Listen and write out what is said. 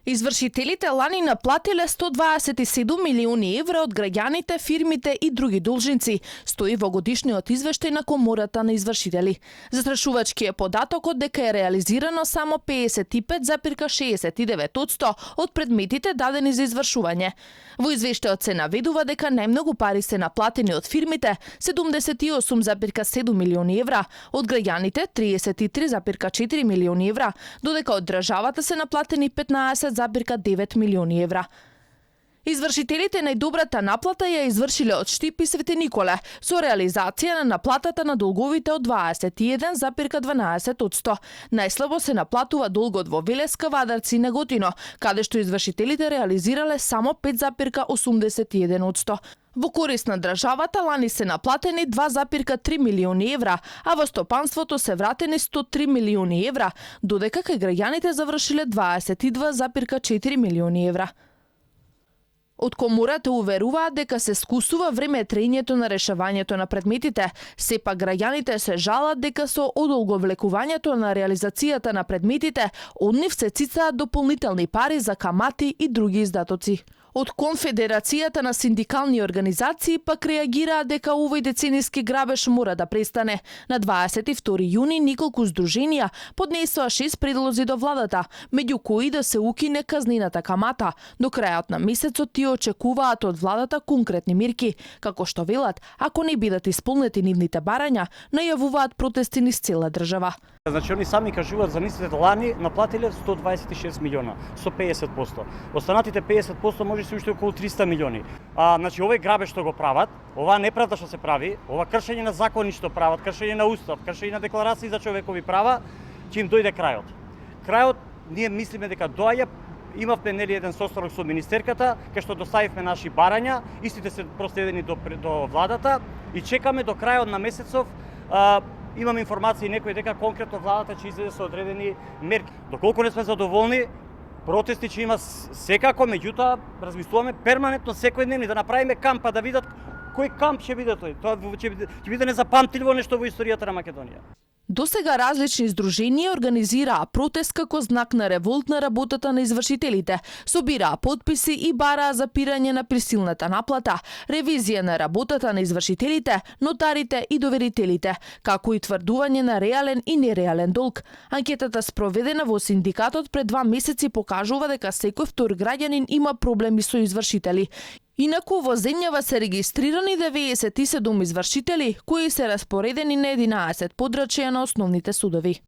Извршителите лани наплатиле 127 милиони евра од граѓаните, фирмите и други должници, стои во годишниот извештај на Комората на извршители. Застрашувачки е податокот дека е реализирано само 55,69% од предметите дадени за извршување. Во извештајот се наведува дека најмногу пари се наплатени од фирмите 78,7 милиони евра, од граѓаните 33,4 милиони евра, додека од државата се наплатени 15,9 милиони евра. Извршителите најдобрата наплата ја извршиле од Штип и Свети Николе, со реализација на наплатата на долговите од 21,12%. Најслабо се наплатува долгот во Велеска, Вадарци и Неготино, каде што извршителите реализирале само 5,81%. Во корист на државата лани се наплатени 2,3 милиони евра, а во стопанството се вратени 103 милиони евра, додека кај граѓаните завршиле 22,4 милиони евра. Од Комората уверуваат дека се скусува време траењето на решавањето на предметите, сепак граѓаните се жалат дека со одолговлекувањето на реализацијата на предметите, од нив се цицаат дополнителни пари за камати и други издатоци. Од Конфедерацијата на синдикални организации пак реагираат дека овој децениски грабеж мора да престане. На 22 јуни неколку здруженија поднесоа 6 предлози до владата, меѓу кои да се укине казнената камата. До крајот на месецот тие очекуваат од владата конкретни мерки, како што велат, ако не бидат исполнети нивните барања, најавуваат протести низ цела држава. Значи, они сами кажуваат за мислите лани наплатиле 126 милиона, со 50%. Останатите 50% може се уште околу 300 милиони. Значи, овој грабеж што го прават, оваа неправда што се прави, ова кршење на закони што прават, кршење на устав, кршење на декларации за човекови права, ќе им дојде крајот. Крајот, ние мислиме дека доаѓа. Имавме нели еден состанок со министерката, кај што доставивме наши барања, истите се проследени до владата и чекаме до крајот на месецов. Имам информации некои дека конкретно владата ќе излезе со одредени мерки. Доколку не сме задоволни, протести ќе има секако, меѓутоа размислуваме перманентно секојдневни да направиме кампа да видат кој камп ќе биде тој. Тоа ќе биде незапамтливо нешто во историјата на Македонија. Досега различни здруженија организираа протест како знак на револт на работата на извршителите, собираа потписи и бараа запирање на присилната наплата, ревизија на работата на извршителите, нотарите и доверителите, како и тврдување на реален и нереален долг. Анкетата спроведена во синдикатот пред 2 месеци покажува дека секој втор граѓанин има проблеми со извршители. Инаку во земјава се регистрирани 97 извршители кои се распоредени на 11 подрачја на основните судови.